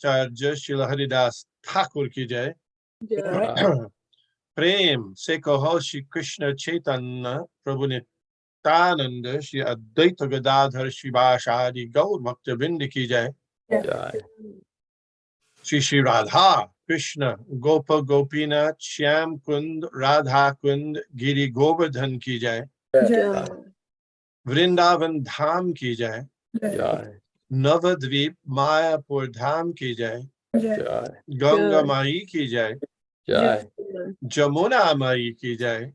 Acharya Srila Haridas Thakur ki jai. Prem se kaho Shri Krishna Chaitanya Prabhu Nityananda Shri Advaita Gadadhar Shivasadi Gaur Bhakta Vrinda ki jai. Shri Radha Krishna Gopa Gopinath Shyam Kund Radha Kund Giri Govardhan ki jai. Vrindavan Dham ki jai. Navadvip Mayapur Dham ki jai. Ganga Mai ki jai. Jamuna Mai ki jai.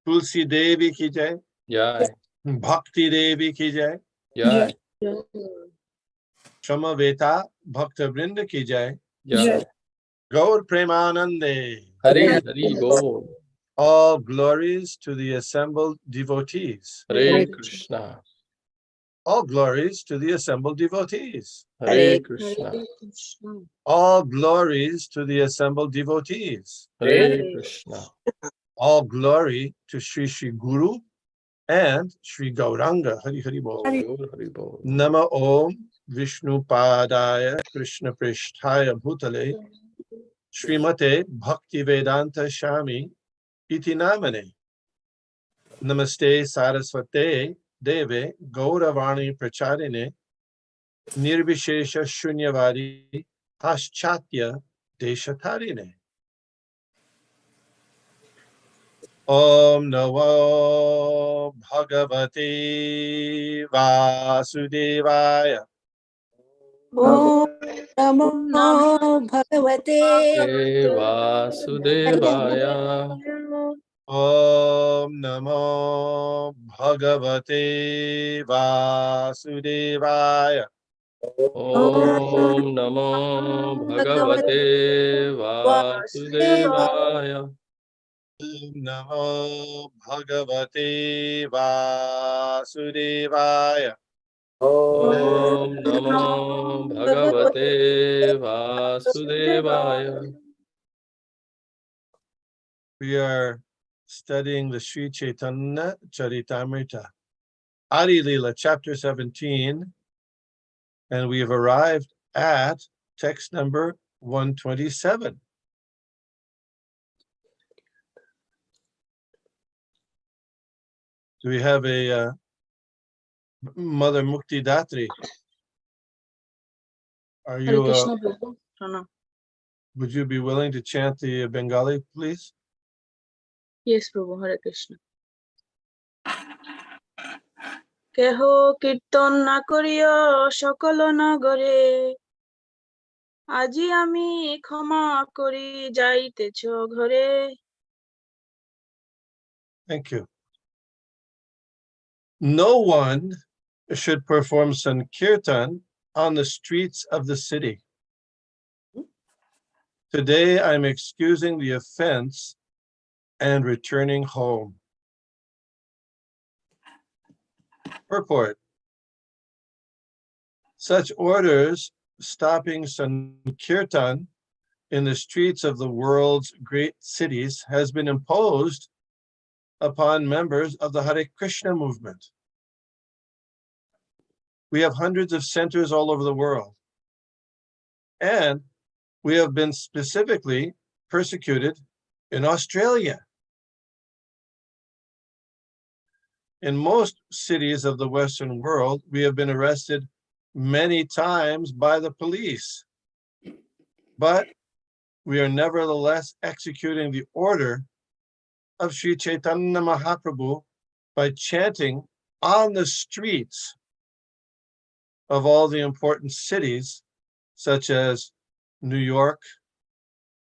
Tulsi Devi ki jai. Bhakti Devi ki jai. Shamaveta Bhakta Vrinda ki jai. Gaur Premanande. Hari Bol. All glories to the assembled devotees. Hare Krishna. All glories to the assembled devotees. Hare Krishna. All glories to the assembled devotees. Hare Krishna. All glory to Sri Sri Guru and Sri Gauranga. Hari Hari Bol. Hari Bol. Nama Om Vishnu Padaya Krishna Prishtaya Bhutale Srimate Bhakti Vedanta Shami Iti Namane. Namaste Saraswate Deve Gauravani Pracharine Nirvishesha Shunyavadi Paschatya Deshatarine. Om Namo Bhagavate Vasudevaya. Om Namo Bhagavate Vasudevaya. Om Namo Bhagavate Vasudevaya. Om Namo Bhagavate Vasudevaya. Om Namo Bhagavate Vasudevaya. Om Namo Bhagavate Vasudevaya. We are studying the Sri Caitanya Charitamrita, Adi Lila, chapter 17, and we have arrived at text number 127. Do we have a Mother Mukti Datri? Are you? Would you be willing to chant the Bengali, please? Yes, Prabhu. Hare Krishna. কেহ কীর্তন না করিয়া সকল নগরে আজি আমি ক্ষমা করি যাইতেছ ঘরে. Thank you. No one should perform Sankirtan on the streets of the city. Today I'm excusing the offense and returning home. Purport. Such orders stopping Sankirtan in the streets of the world's great cities has been imposed upon members of the Hare Krishna movement. We have hundreds of centers all over the world, and we have been specifically persecuted in Australia. In most cities of the Western world, we have been arrested many times by the police, but we are nevertheless executing the order of Sri Chaitanya Mahaprabhu by chanting on the streets of all the important cities, such as New York,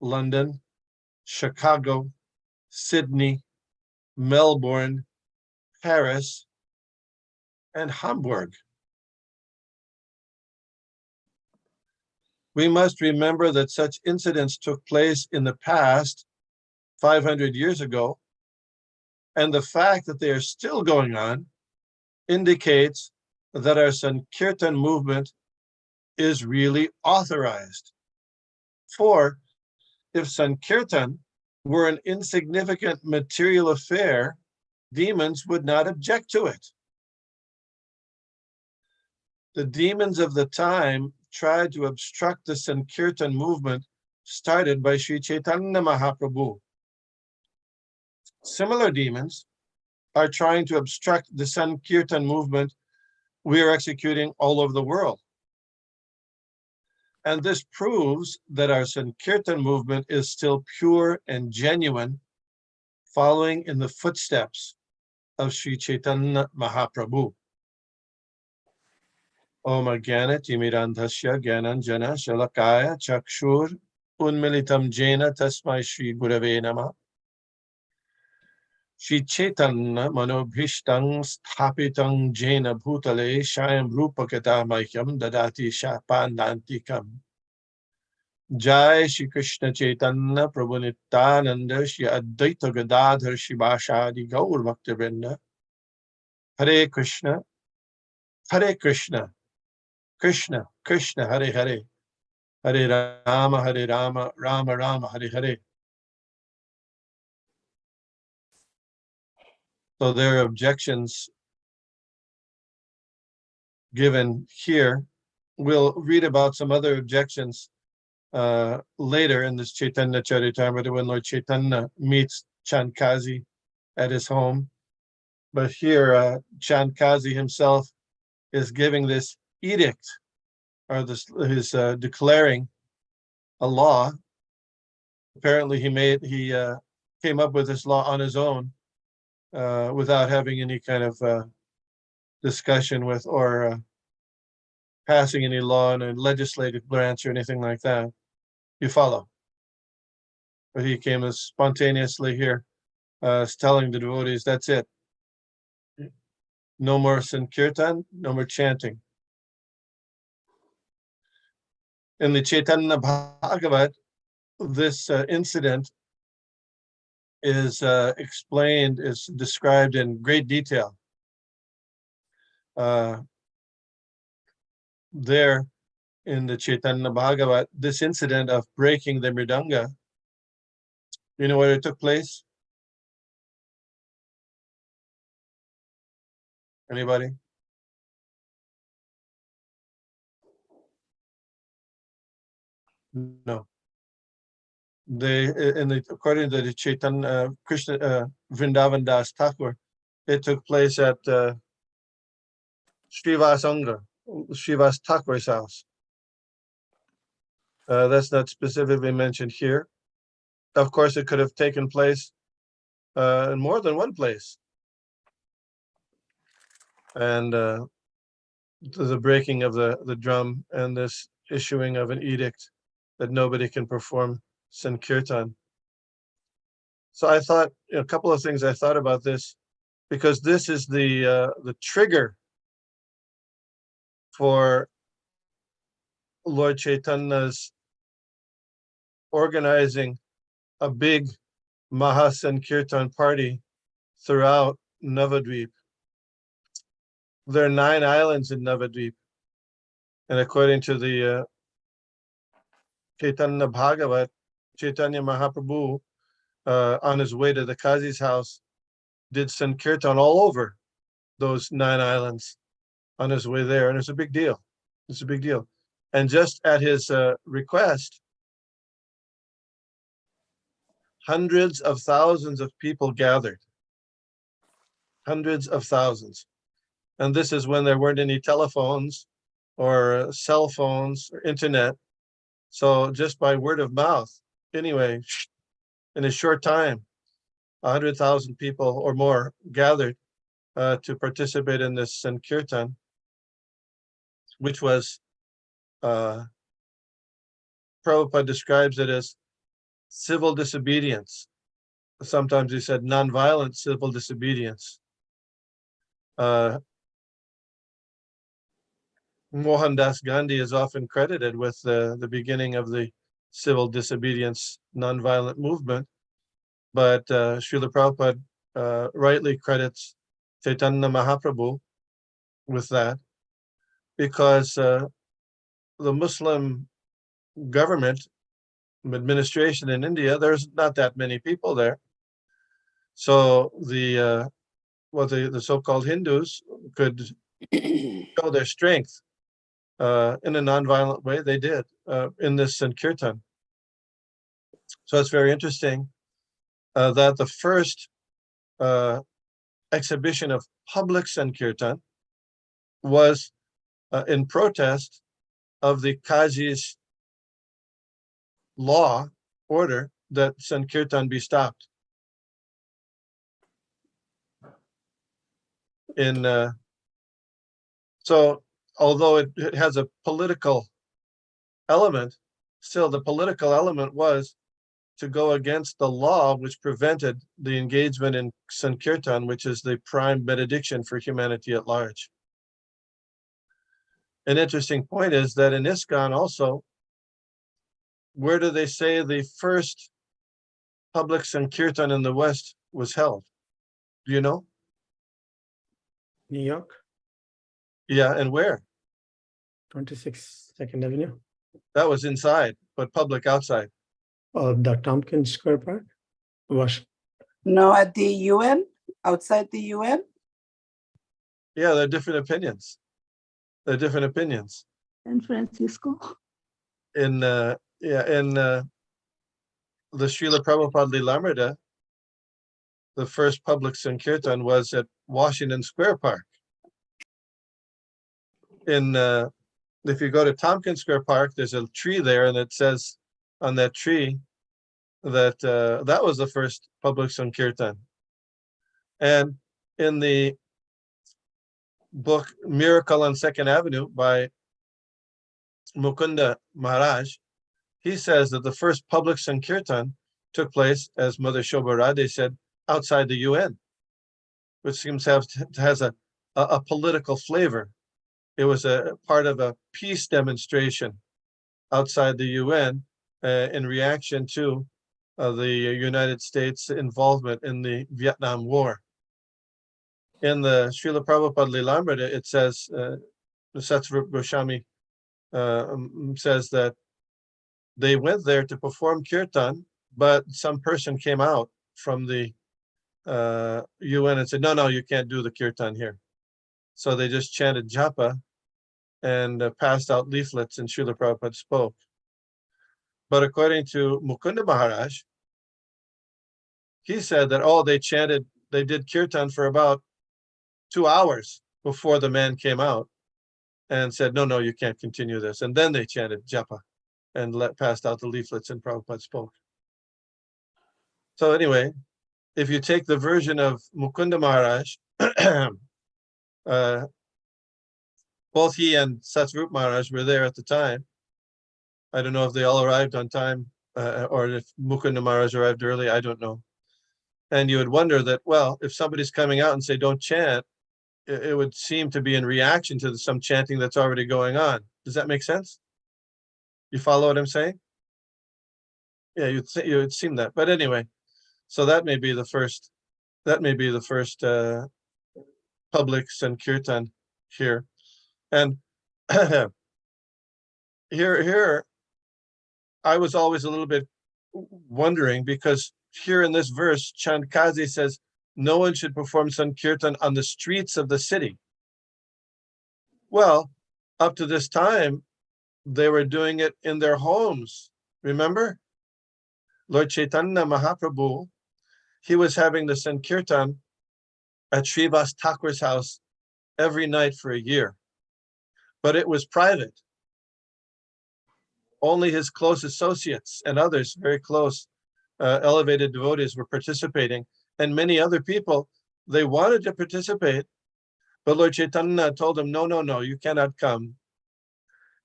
London, Chicago, Sydney, Melbourne, Paris, and Hamburg. We must remember that such incidents took place in the past 500 years ago, and the fact that they are still going on indicates that our Sankirtan movement is really authorized. For if Sankirtan were an insignificant material affair, demons would not object to it. The demons of the time tried to obstruct the Sankirtan movement started by Sri Chaitanya Mahaprabhu. Similar demons are trying to obstruct the Sankirtan movement we are executing all over the world. And this proves that our Sankirtan movement is still pure and genuine, following in the footsteps of Sri Chaitanya Mahaprabhu. Om Jnana Timirandhasya Jnananjana Shalakaya Chakshur Unmilitam Jena Tasmai Shri Gurave Namah. Shri Chaitanya Manobhishtang Sthapitam Jena Bhutale Shayam Rupakata Mahyam Dadati Shapandantikam. Jai Shri Krishna Chaitanya Prabhu Nityananda Shri Advaita Gadadhar Shivashadi Gaur Bhaktivinoda. Hare Krishna, Hare Krishna, Krishna Krishna Hare Hare, Hare Rama, Rama Rama, Hare Hare. So there are objections given here. We'll read about some other objections later in this Caitanya Charitamrita when Lord Chaitanya meets Chandkazi at his home. But here, Chandkazi himself is giving this edict, or this his declaring a law. Apparently, he came up with this law on his own without having any kind of discussion with or passing any law in a legislative branch or anything like that. You follow? But he came as spontaneously here, telling the devotees, that's it. No more Sankirtan, no more chanting. In the Chaitanya Bhagavat, this incident is explained, is described in great detail. There in the Chaitanya Bhagavat, this incident of breaking the mridanga, you know where it took place? Anybody? No. According to the Chaitanya Krishna Vrindavan Das Thakur, it took place at Srivas Thakur's house. That's not specifically mentioned here. Of course, it could have taken place in more than one place. And the breaking of the drum and this issuing of an edict that nobody can perform Sankirtan. So I thought, a couple of things I thought about this, because this is the trigger for Lord Chaitanya's organizing a big Mahasankirtan party throughout Navadvip. There are 9 islands in Navadvip. And according to the Caitanya Bhagavat, Chaitanya Mahaprabhu, on his way to the Kazi's house, did Sankirtan all over those 9 islands on his way there. And it's a big deal. It's a big deal. And just at his request, hundreds of thousands of people gathered. Hundreds of thousands. And this is when there weren't any telephones or cell phones or internet. So just by word of mouth, anyway, in a short time, 100,000 people or more gathered to participate in this Sankirtan, which was, Prabhupada describes it as civil disobedience. Sometimes he said nonviolent civil disobedience. Mohandas Gandhi is often credited with the beginning of the civil disobedience nonviolent movement, but Srila Prabhupada rightly credits Chaitanya Mahaprabhu with that, because the Muslim government administration in India, there's not that many people there. So the so-called Hindus could show their strength in a nonviolent way. They did in this Sankirtan. So it's very interesting that the first exhibition of public Sankirtan was in protest of the Qazi's law order that Sankirtan be stopped. So although it has a political element, still the political element was to go against the law which prevented the engagement in Sankirtan, which is the prime benediction for humanity at large. An interesting point is that in ISKCON also, where do they say the first public Sankirtan in the West was held? Do you know? New York, Yeah, and where? 26 Second Avenue. That was inside, but public outside. The Tompkins Square Park. No, at the UN, outside the UN. Yeah, there are different opinions. There are different opinions. San Francisco. In the Srila Prabhupada Lilamrita, the first public Sankirtan was at Washington Square Park. If you go to Tompkins Square Park, there's a tree there, and it says on that tree that that was the first public Sankirtan. And in the book Miracle on Second Avenue by Mukunda Maharaj, he says that the first public Sankirtan took place, as Mother Shobha Radhe said, outside the UN, which seems to has a political flavor. It was a part of a peace demonstration outside the UN in reaction to the United States involvement in the Vietnam War. In the Srila Prabhupada Lilamrita, it says, Satsvarup Goswami says that they went there to perform kirtan, but some person came out from the UN and said, no, you can't do the kirtan here. So they just chanted japa and passed out leaflets, and Srila Prabhupada spoke. But according to Mukunda Maharaj, he said that, they did kirtan for about 2 hours before the man came out and said, no, you can't continue this. And then they chanted japa and passed out the leaflets, and Prabhupada spoke. So anyway, if you take the version of Mukunda Maharaj, both he and Satsvarup Maharaj were there at the time. I don't know if they all arrived on time or if Mukunda Maharaj arrived early, I don't know. And you would wonder that, well, if somebody's coming out and say, don't chant, it would seem to be in reaction to some chanting that's already going on. Does that make sense? You follow what I'm saying? Yeah, you would seem that. But anyway, so that may be the first public Sankirtan here. And here, I was always a little bit wondering, because here in this verse, Chandkazi says, no one should perform Sankirtan on the streets of the city. Well, up to this time, they were doing it in their homes. Remember? Lord Chaitanya Mahaprabhu, he was having the Sankirtan at Srivas Thakur's house every night for a year. But it was private. Only his close associates and others, very close, elevated devotees were participating. And many other people, they wanted to participate, but Lord Chaitanya told them, no, you cannot come.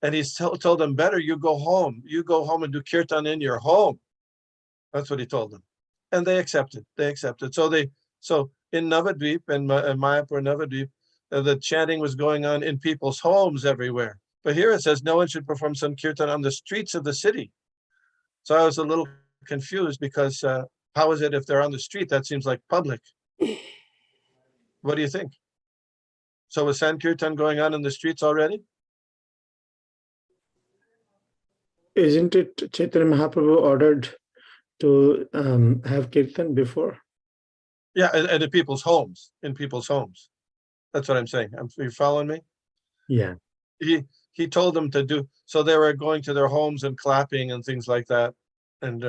And he told them, better you go home. You go home and do kirtan in your home. That's what he told them. And they accepted. So in Navadvip and Mayapur Navadvip, the chanting was going on in people's homes everywhere. But here it says no one should perform Sankirtan on the streets of the city. So I was a little confused, because how is it if they're on the street? That seems like public. What do you think? So was Sankirtan going on in the streets already? Isn't it Chaitanya Mahaprabhu ordered to have kirtan before? Yeah, and in people's homes. That's what I'm saying. Are you following me? Yeah. he told them to do, so they were going to their homes and clapping and things like that, and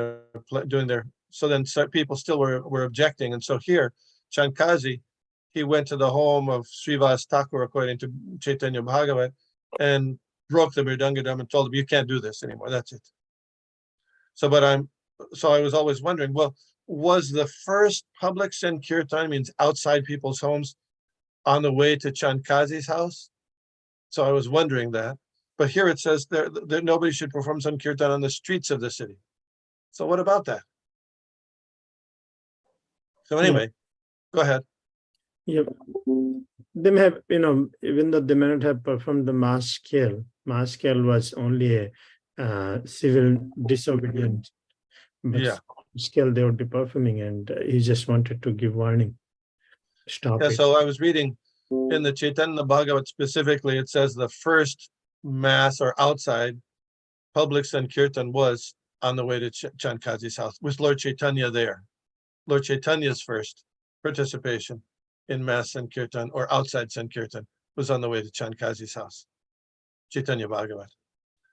doing their, so then people still were objecting. And so here, Chankazi, he went to the home of Srivas Thakur, according to Chaitanya Bhagavat, and broke the Mridangadam and told him, you can't do this anymore, that's it. So I was always wondering, well, was the first public Sankirtan, means outside people's homes, on the way to Chankazi's house? So I was wondering that. But here it says that nobody should perform Sankirtan on the streets of the city. So what about that? So anyway, go ahead. Yeah, they may have, even though they may not have performed the mass scale was only a civil disobedience, but Yeah. scale they would be performing, and he just wanted to give warning. Stop it. So I was reading in the Chaitanya Bhagavat specifically, it says the first mass or outside public Sankirtan was on the way to Chankazi's house, with Lord Chaitanya there. Lord Chaitanya's first participation in mass Sankirtan or outside Sankirtan was on the way to Chankazi's house. Chaitanya Bhagavat.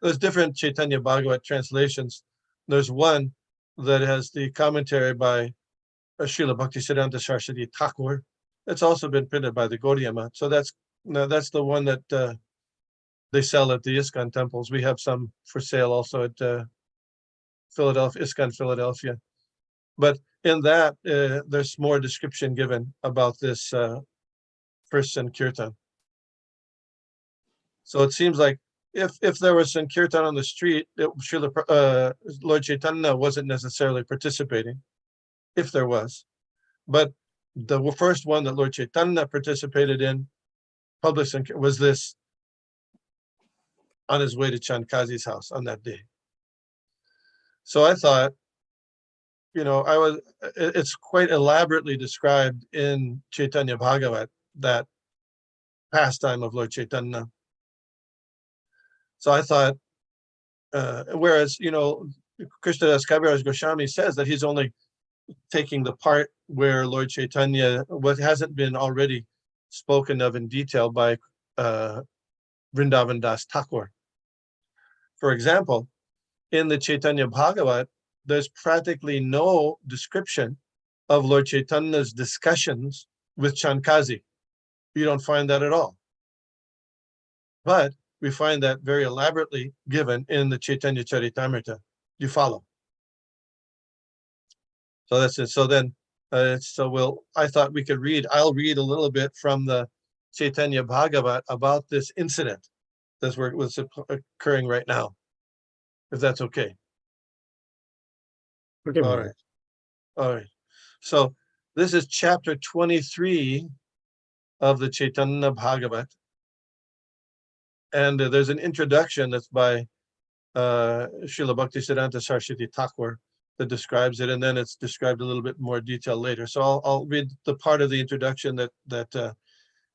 There's different Chaitanya Bhagavat translations. There's one that has the commentary by Srila Bhaktisiddhanta Saraswati Thakur. It's also been printed by the Gaudiya Math. So that's the one that they sell at the ISKCON temples. We have some for sale also at Philadelphia, ISKCON Philadelphia. But in that, there's more description given about this first Sankirtan. So it seems like if there was Sankirtan on the street, Lord Chaitanya wasn't necessarily participating, if there was. But the first one that Lord Chaitanya participated in, public Sankirtan, was this on his way to Chankazi's house on that day. So I thought, it's quite elaborately described in Chaitanya Bhagavat, that pastime of Lord Chaitanya. So I thought, whereas, Krishnadas Kaviraj Goswami says that he's only taking the part where Lord Chaitanya, what hasn't been already spoken of in detail by Vrindavan Das Thakur. For example, in the Chaitanya Bhagavat, there's practically no description of Lord Chaitanya's discussions with Chankazi. You don't find that at all. But we find that very elaborately given in the Chaitanya Charitamrita. You follow? So that's it. So then, I thought we could I'll read a little bit from the Chaitanya Bhagavat about this incident that's what's occurring right now, if that's okay. Okay. All right. So this is chapter 23 of the Chaitanya Bhagavat. And there's an introduction that's by Srila Bhaktisiddhanta Saraswati Thakur that describes it, and then it's described a little bit more detail later. So I'll read the part of the introduction that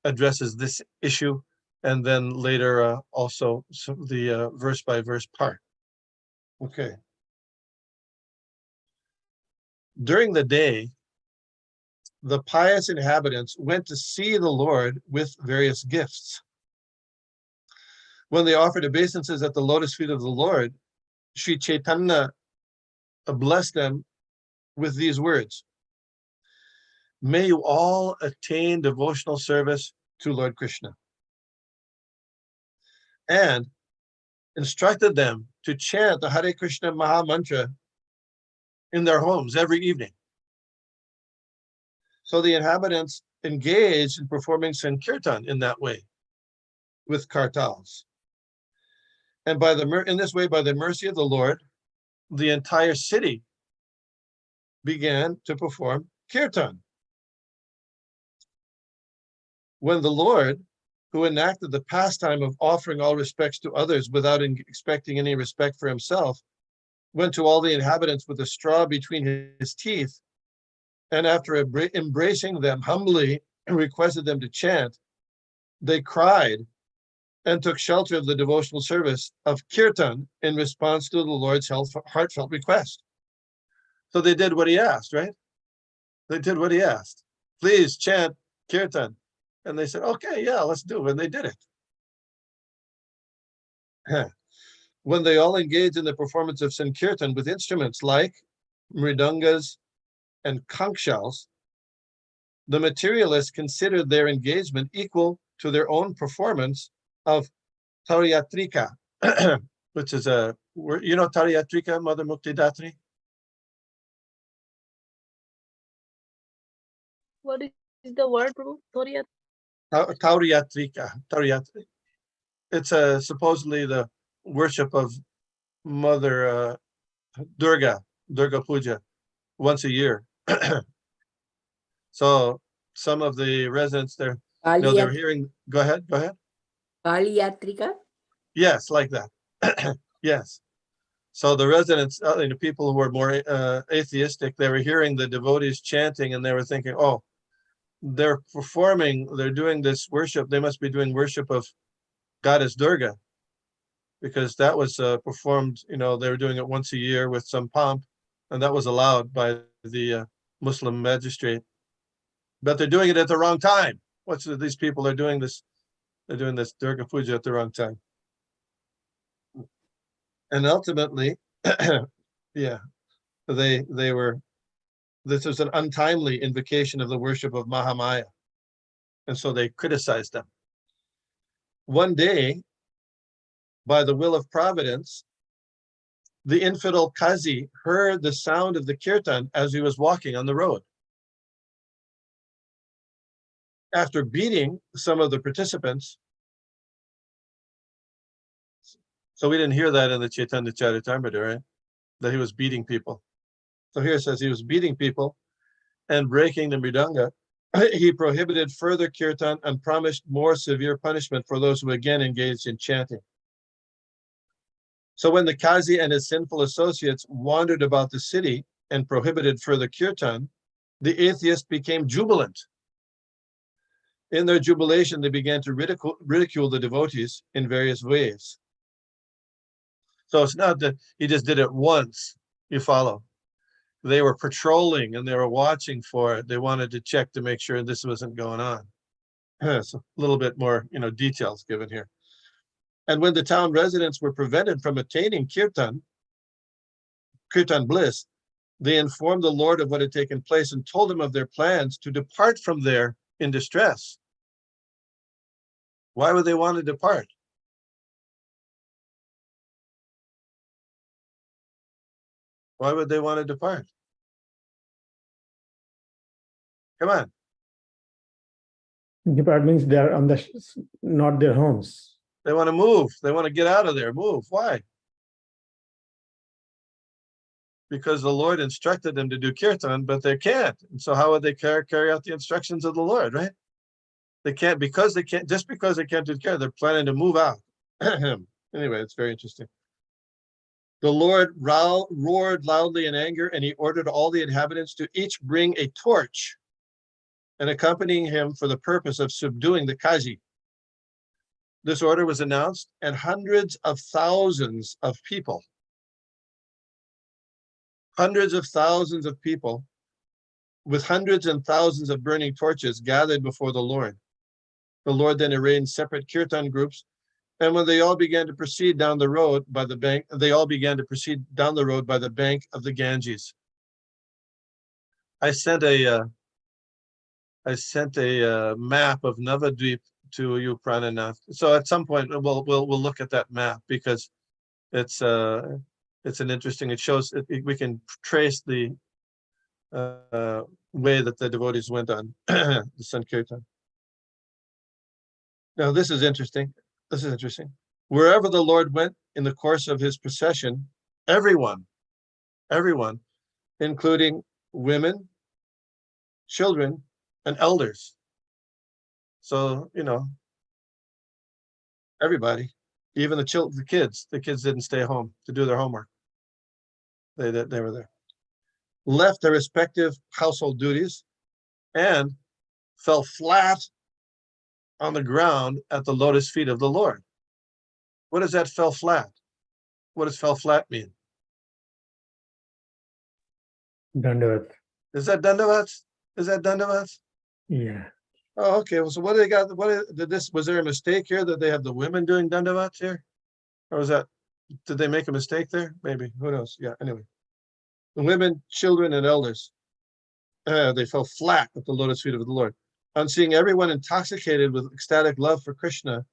addresses this issue, and then later also the verse by verse part. Okay. During the day, the pious inhabitants went to see the Lord with various gifts. When they offered obeisances at the lotus feet of the Lord, Sri Chaitanya blessed them with these words: "May you all attain devotional service to Lord Krishna," and instructed them to chant the Hare Krishna Maha Mantra in their homes every evening. So the inhabitants engaged in performing Sankirtan in that way, with kartals. And in this way, by the mercy of the Lord, the entire city began to perform kirtan. When the Lord, who enacted the pastime of offering all respects to others without expecting any respect for himself, went to all the inhabitants with a straw between his teeth, and after embracing them humbly and requested them to chant, they cried and took shelter of the devotional service of kirtan in response to the Lord's heartfelt request. So they did what he asked, right? They did what he asked. Please chant kirtan. And they said, okay, yeah, let's do it. And they did it. When they all engage in the performance of Sankirtan with instruments like mridangas and kankshals, the materialists considered their engagement equal to their own performance of Tariyatrika, which is a, you know Tariyatrika, Mother Muktidatri? What is the word, Prabhu? Thoriya? Tariyatrika. It's supposedly the worship of Mother Durga Puja, once a year. So some of the residents there, they're hearing, go ahead. Kaliyatrika? Yes, like that. Yes. So the residents, people who were more atheistic, they were hearing the devotees chanting and they were thinking, oh, they're doing this worship. They must be doing worship of Goddess Durga, because that was performed, they were doing it once a year with some pomp, and that was allowed by the Muslim magistrate. But they're doing it at the wrong time. These people are doing this? They're doing this Durga Puja at the wrong time. And ultimately, yeah, this was an untimely invocation of the worship of Mahamaya. And so they criticized them. One day, by the will of Providence, the infidel Kazi heard the sound of the kirtan as he was walking on the road. After beating some of the participants, so we didn't hear that in the Caitanya Caritamrita, right? That he was beating people. So here it says he was beating people and breaking the mridanga. He prohibited further kirtan and promised more severe punishment for those who again engaged in chanting. So when the Kazi and his sinful associates wandered about the city and prohibited further kirtan, the atheists became jubilant. In their jubilation, they began to ridicule the devotees in various ways. So it's not that he just did it once, you follow. They were patrolling and they were watching for it. They wanted to check to make sure this wasn't going on. So a little bit more, details given here. And when the town residents were prevented from attaining kirtan bliss, they informed the Lord of what had taken place and told him of their plans to depart from there in distress. Why would they want to depart? Why would they want to depart? Come on. Depart means they are not their homes. They want to move. They want to get out of there. Move. Why? Because the Lord instructed them to do kirtan, but they can't. And so how would they carry out the instructions of the Lord, right? They can't, just because they can't do kirtan, they're planning to move out. Anyway, it's very interesting. The Lord roared loudly in anger, and he ordered all the inhabitants to each bring a torch and accompanying him for the purpose of subduing the Kazi. This order was announced, and hundreds of thousands of people with hundreds and thousands of burning torches gathered before the Lord. The Lord then arranged separate kirtan groups, and when they all began to proceed down the road by the bank, by the bank of the Ganges. I sent a map of Navadvip to you, Prananath. So at some point we'll look at that map, because it's an interesting. It shows we can trace the way that the devotees went on the Sankirtan. Now this is interesting. Wherever the Lord went in the course of his procession, everyone, including women, children, and elders. So, everybody, even the kids didn't stay home to do their homework. They were there. Left their respective household duties and fell flat on the ground at the lotus feet of the Lord. What does that fell flat? What does fell flat mean? Dandavat. Is that Dandavat? Yeah. Oh, okay. Well, so what do they got? Was there a mistake here that they have the women doing Dandavats here? Or was that, did they make a mistake there? Maybe, who knows? Yeah, anyway. The women, children, and elders, they fell flat at the lotus feet of the Lord. On seeing everyone intoxicated with ecstatic love for Krishna,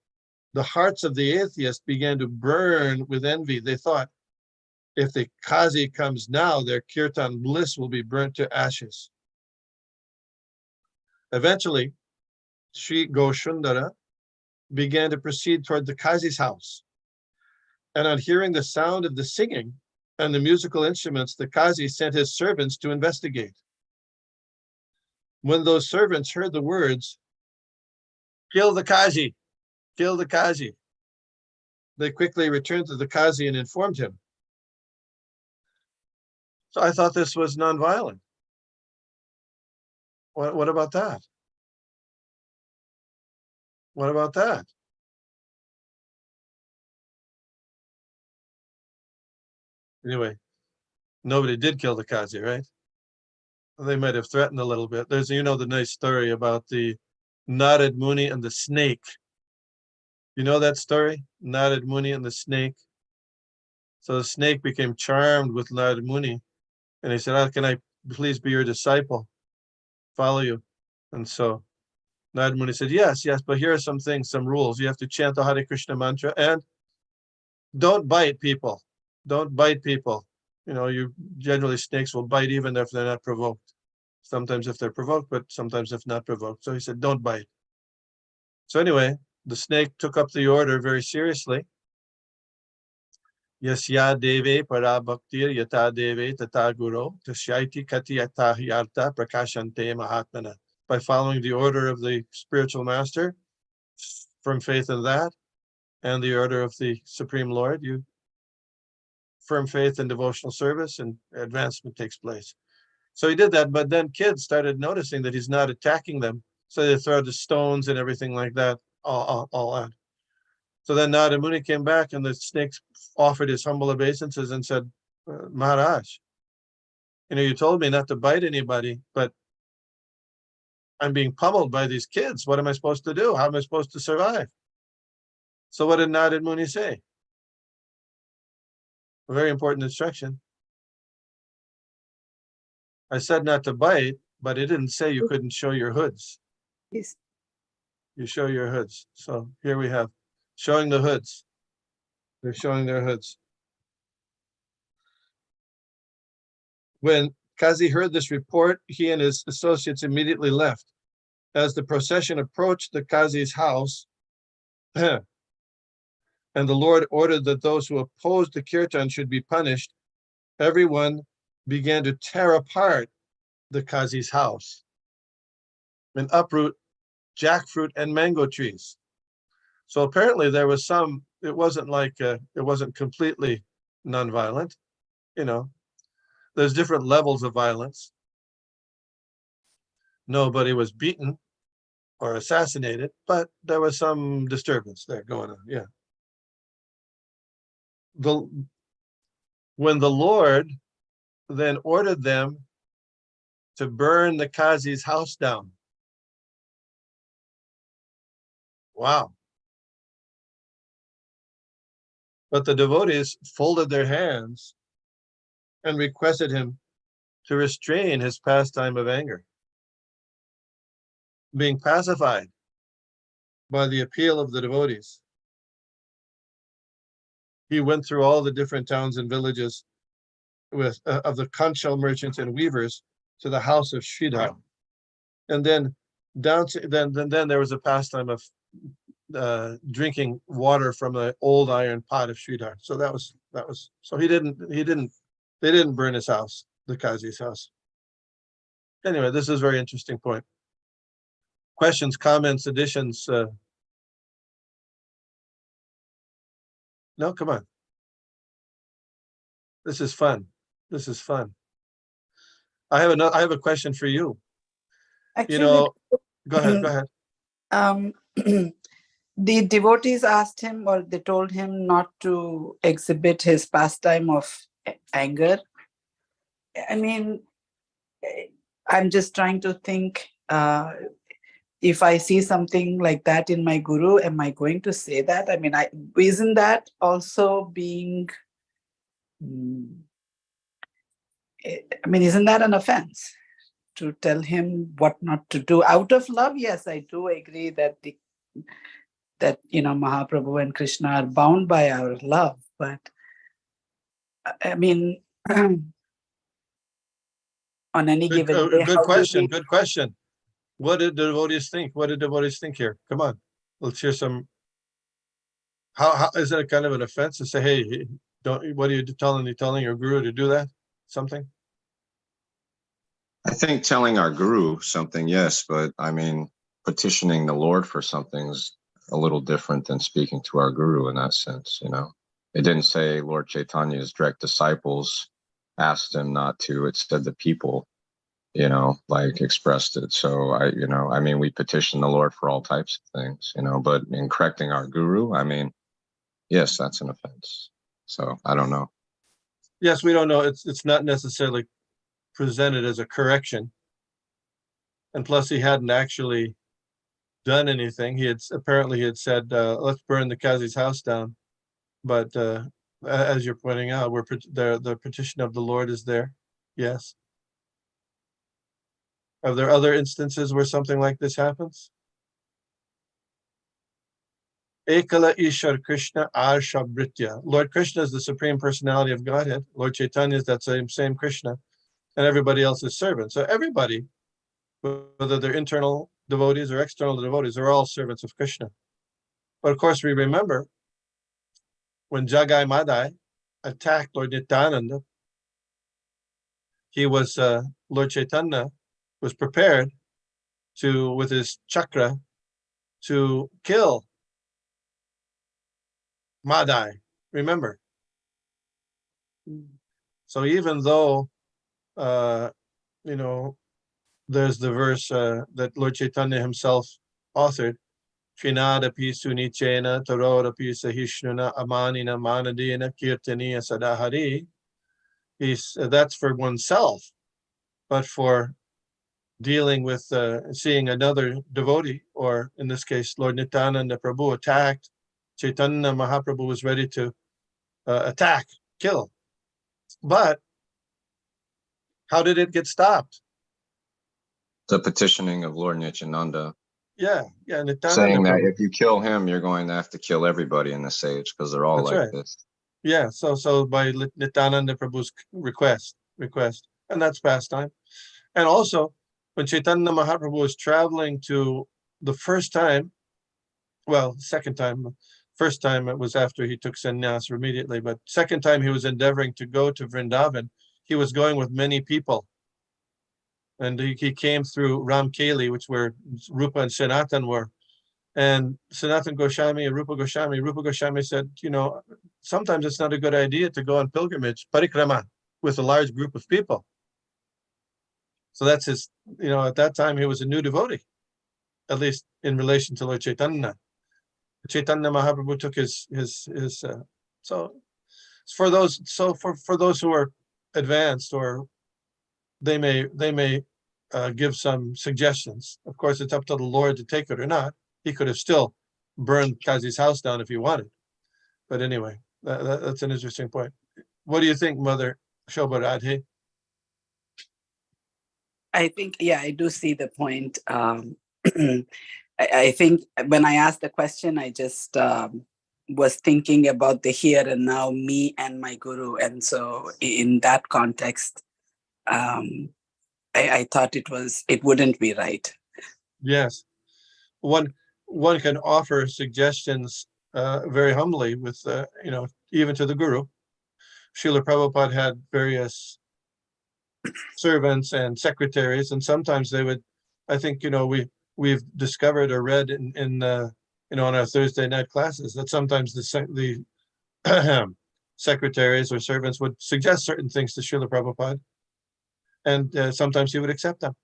the hearts of the atheists began to burn with envy. They thought, if the Kazi comes now, their kirtan bliss will be burnt to ashes. Eventually, Sri Goshundara began to proceed toward the Kazi's house. And on hearing the sound of the singing and the musical instruments, the Kazi sent his servants to investigate. When those servants heard the words, "Kill the Kazi, kill the Kazi," they quickly returned to the Kazi and informed him. So I thought this was nonviolent. What about that? What about that? Anyway, nobody did kill the Kazi, right? They might have threatened a little bit. There's, the nice story about the Narad Muni and the snake. You know that story? Narad Muni and the snake. So the snake became charmed with Narad Muni, and he said, "Can I please be your disciple? Follow you?" And so Narad Muni said, yes, but here are some things, some rules. You have to chant the Hare Krishna mantra, and don't bite people. Don't bite people. You generally, snakes will bite even if they're not provoked. Sometimes if they're provoked, but sometimes if not provoked. So he said, don't bite. So anyway, the snake took up the order very seriously. Yasya deve para bhaktir yata deve tata guru tasyaiti kati yata hyarta prakashante mahatmana. By following the order of the spiritual master, firm faith in that, and the order of the Supreme Lord, you firm faith in devotional service, and advancement takes place. So he did that, but then kids started noticing that he's not attacking them. So they throw the stones and everything like that, all out. So then Narada Muni came back, and the snakes offered his humble obeisances and said, Maharaj, you told me not to bite anybody, but I'm being pummeled by these kids. What am I supposed to do? How am I supposed to survive? So what did Narada Muni say? A very important instruction. I said not to bite, but it didn't say you couldn't show your hoods. Yes. You show your hoods. So here we have showing the hoods. They're showing their hoods. When Kazi heard this report, he and his associates immediately left. As the procession approached the Kazi's house, and the Lord ordered that those who opposed the kirtan should be punished, everyone began to tear apart the Kazi's house and uproot jackfruit and mango trees. So apparently there was some, it wasn't like, it wasn't completely nonviolent. There's different levels of violence. Nobody was beaten or assassinated, but there was some disturbance there going on. Yeah. When the Lord then ordered them to burn the Kazi's house down. Wow. But the devotees folded their hands and requested him to restrain his pastime of anger. Being pacified by the appeal of the devotees, he went through all the different towns and villages of the conch shell merchants and weavers to the house of Sridhar. And then then there was a pastime of drinking water from the old iron pot of Sridhar. So that was so they didn't burn his house, the Kazi's house. Anyway, this is a very interesting point. Questions, comments, additions? No, come on. This is fun. This is fun. I have a question for you. Actually, Go ahead. The devotees asked him, or they told him not to exhibit his pastime of anger. I mean, I'm just trying to think, if I see something like that in my guru, am I going to say that? I mean, isn't that also being, I mean, isn't that an offense to tell him what not to do? Out of love, yes, I do agree that Mahaprabhu and Krishna are bound by our love, but I mean, on any given day, Good question. Good question. What did the devotees think? What did the devotees think here? Come on, let's hear some. How is it kind of an offense to say, hey, don't? What are you telling your guru to do that? Something? I think telling our guru something, yes, but I mean, petitioning the Lord for something's a little different than speaking to our guru in that sense, you know. It didn't say Lord Chaitanya's direct disciples asked him not to. It said the people, you know, like expressed it. So I mean, we petition the Lord for all types of things, you know, but in correcting our guru, I mean, yes, that's an offense. So I don't know. Yes, we don't know. It's not necessarily presented as a correction. And plus he hadn't actually done anything. He had said, let's burn the Kazi's house down. But as you're pointing out, the petition of the Lord is there. Yes. Are there other instances where something like this happens? Ekala Ishar Krishna Arshabritya. Lord Krishna is the Supreme Personality of Godhead. Lord Chaitanya is that same Krishna. And everybody else is servants. So everybody, whether they're internal devotees or external devotees, are all servants of Krishna. But of course, we remember when Jagai Madai attacked Lord Nityananda, he was, Lord Chaitanya was prepared to, with his chakra, to kill Madai. Remember? So even though, there's the verse that Lord Chaitanya himself authored, Trinadapi Sunichena Tarodapi Sahishnuna Amanina Manadina Kirtaniya Sadahari. That's for oneself, but for dealing with seeing another devotee, or in this case, Lord Nityananda Prabhu attacked, Chaitanya Mahaprabhu was ready to attack, kill. But how did it get stopped? The petitioning of Lord Nityananda. Yeah, Nityananda saying that Prabhu. if you kill him, you're going to have to kill everybody in this age because they're all That's like right. this. Yeah, so by Nityananda Prabhu's request, and that's pastime. And also, when Chaitanya Mahaprabhu was traveling to the first time, second time, first time it was after he took sannyas immediately, but second time he was endeavoring to go to Vrindavan, he was going with many people. And he came through Ramkeli, which where Rupa and Sanatan were. And Sanatan Goswami and Rupa Goswami said, sometimes it's not a good idea to go on pilgrimage, parikrama, with a large group of people. So that's his, at that time he was a new devotee, at least in relation to Lord Chaitanya. Chaitanya Mahaprabhu took his so for those who are advanced, or they may give some suggestions. Of course, it's up to the Lord to take it or not. He could have still burned Kazi's house down if he wanted. But anyway, that's an interesting point. What do you think, Mother Shobha Radhe? I think, I do see the point. I think when I asked the question, I just was thinking about the here and now, me and my guru. And so in that context, I thought it wouldn't be right. Yes. One can offer suggestions very humbly with, even to the guru. Srila Prabhupada had various servants and secretaries, and sometimes they would, I think, we've discovered or read in on our Thursday night classes that sometimes the secretaries or servants would suggest certain things to Srila Prabhupada, and sometimes he would accept them.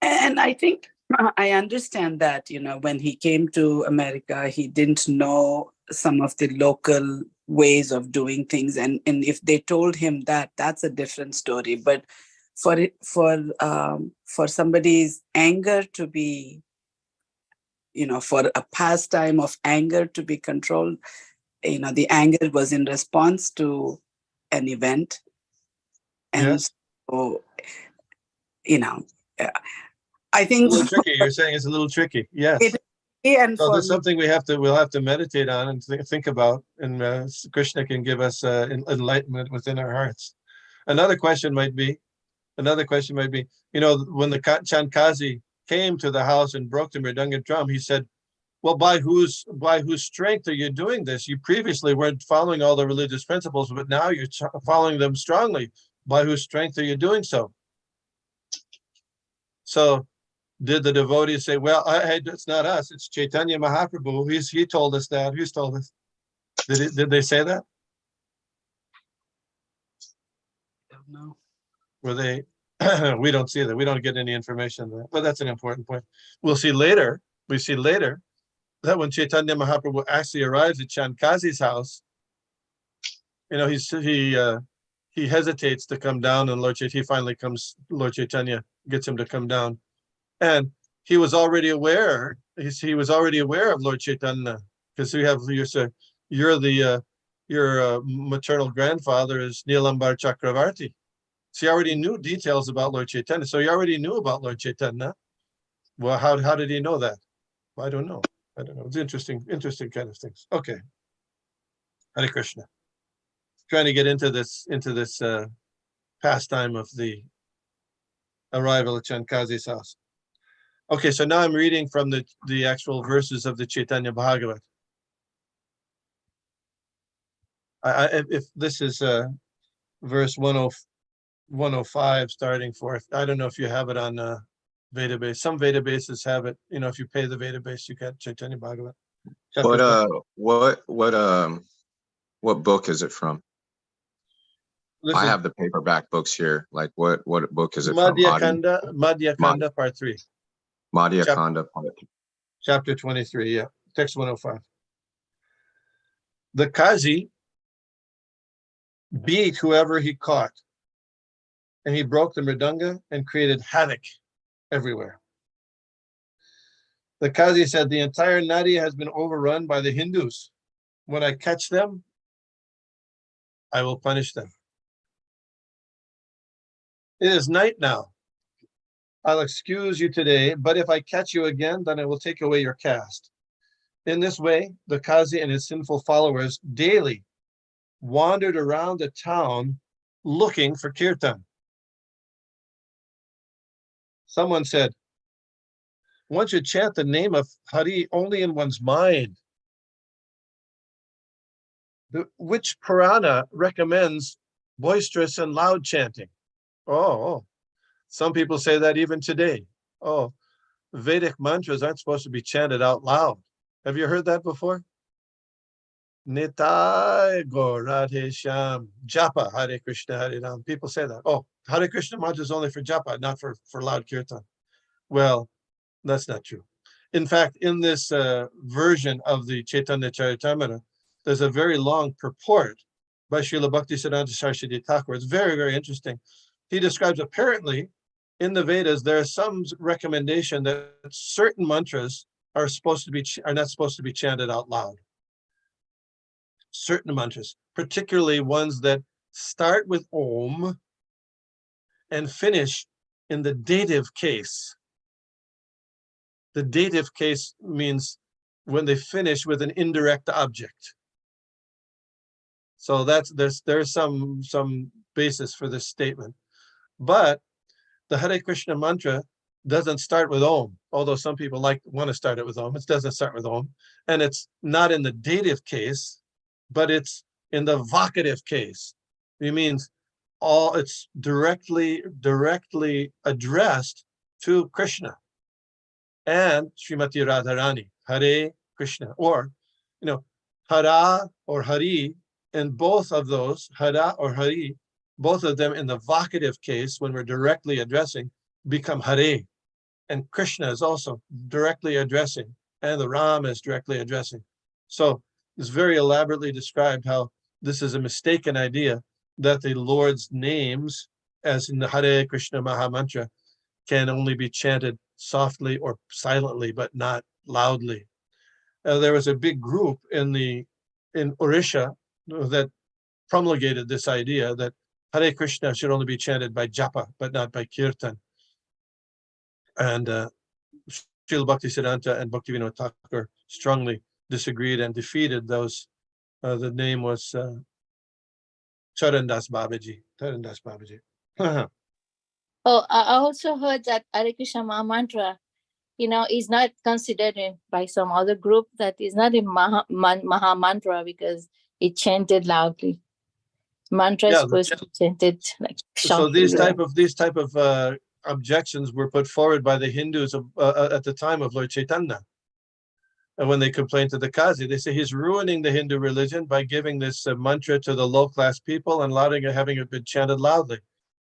And I think I understand that, when he came to America, he didn't know some of the local ways of doing things. And if they told him that, that's a different story. But for somebody's anger to be, for a pastime of anger to be controlled, the anger was in response to an event. And Yes. so, I A think little tricky. You're saying it's a little tricky. Yes. and So for that's something we'll have to meditate on and think about, and Krishna can give us enlightenment within our hearts. Another question might be, when the Chankazi came to the house and broke the mridanga drum, he said, well, by whose strength are you doing this? You previously weren't following all the religious principles, but now you're following them strongly. By whose strength are you doing so? So did the devotees say, well, it's not us, it's Caitanya Mahaprabhu. He told us that. Who's told us? Did they say that? I don't know. Were they? We don't see that. We don't get any information there. But that's an important point. We see later that when Caitanya Mahaprabhu actually arrives at Chankazi's house, he hesitates to come down, and Lord Chaitanya gets him to come down. And he was already aware. He was already aware of Lord Chaitanya, because your maternal grandfather is Nilambar Chakravarti. So he already knew details about Lord Chaitanya. So he already knew about Lord Chaitanya. Well, how did he know that? Well, I don't know. It's interesting kind of things. Okay. Hare Krishna. Trying to get into this pastime of the arrival at Chankazi's house. Okay, so now I'm reading from the actual verses of the Chaitanya Bhagavat. If this is verse 105 starting forth, I don't know if you have it on Vedabase. Some Vedabases have it. If you pay the Vedabase, you get Chaitanya Bhagavat. What book is it from? I have the paperback books here. Like what book is it from? Madhya Kanda Part 3. Madhya Kanda Part 3. Chapter 23, yeah. Text 105. The Kazi beat whoever he caught, and he broke the mridanga and created havoc everywhere. The Kazi said, the entire Nadi has been overrun by the Hindus. When I catch them, I will punish them. It is night now. I'll excuse you today, but if I catch you again, then I will take away your caste. In this way, the Kazi and his sinful followers daily wandered around the town looking for kirtan. Someone said, one should chant the name of Hari only in one's mind. Which Purana recommends boisterous and loud chanting? Oh, some people say that even today. Oh, Vedic mantras aren't supposed to be chanted out loud. Have you heard that before? Nitai Gaur Radhe Shyam Japa Hare Krishna Hare Ram. People say that. Oh, Hare Krishna mantra is only for japa, not for loud kirtan. Well, that's not true. In fact, in this version of the Chaitanya Caritamrita, there's a very long purport by Srila Bhaktisiddhanta Saraswati Thakur. It's very, very interesting. He describes, apparently in the Vedas, there is some recommendation that certain mantras are not supposed to be chanted out loud. Certain mantras, particularly ones that start with Om and finish in the dative case. The dative case means when they finish with an indirect object. So there's some basis for this statement. But the Hare Krishna mantra doesn't start with Om, although some people want to start it with Om. It doesn't start with Om. And it's not in the dative case, but it's in the vocative case. It means it's directly addressed to Krishna and Srimati Radharani, Hare Krishna, or Hara or Hari, and both of those, Hara or Hari, both of them in the vocative case, when we're directly addressing, become Hare. And Krishna is also directly addressing, and the Ram is directly addressing. So it's very elaborately described how this is a mistaken idea that the Lord's names as in the Hare Krishna Maha Mantra, can only be chanted softly or silently, but not loudly. There was a big group in Orisha that promulgated this idea that Hare Krishna should only be chanted by japa, but not by kirtan. And Srila Bhaktisiddhanta and Bhaktivinoda Thakur strongly disagreed and defeated those. The name was Charandas Babaji. Charandas Babaji. Oh, I also heard that Hare Krishna Maha Mantra, is not considered by some other group that is not a Maha Mantra because it chanted loudly. Mantra is supposed to be chanted like So softly. these type of objections were put forward by the Hindus at the time of Lord Chaitanya. And when they complained to the Qazi, they say he's ruining the Hindu religion by giving this mantra to the low-class people and having it been chanted loudly.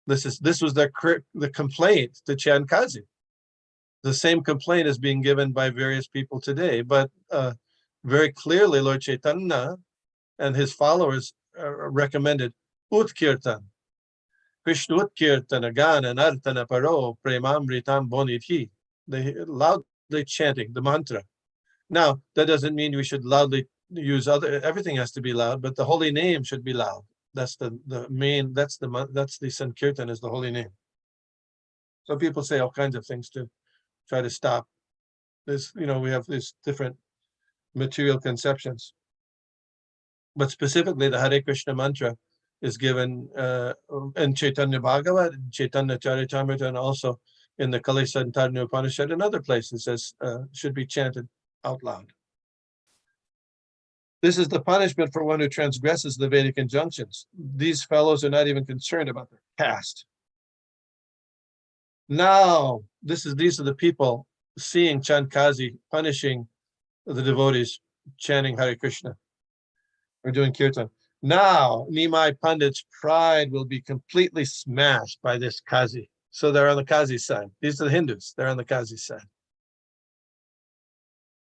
This was the complaint to Chan Qazi. The same complaint is being given by various people today, but very clearly Lord Chaitanya and his followers recommended Utkirtan, Krishna Utkirtana Gana Nartana Paro Premamritam Bonidhi. They loudly chanting the mantra. Now, that doesn't mean we should loudly use everything has to be loud, but the holy name should be loud. That's the main, that's the Sankirtan is the holy name. So people say all kinds of things to try to stop this. We have these different material conceptions. But specifically, the Hare Krishna mantra is given in Chaitanya Bhagavat, Chaitanya Charitamrita, and also in the Kali Santarna Upanishad and other places as should be chanted out loud. This is the punishment for one who transgresses the Vedic injunctions. These fellows are not even concerned about their caste. Now, these are the people seeing Chan Qazi punishing the devotees chanting Hare Krishna or doing kirtan. Now, Nimai Pandit's pride will be completely smashed by this Qazi. So they're on the Qazi's side. These are the Hindus. They're on the Qazi's side.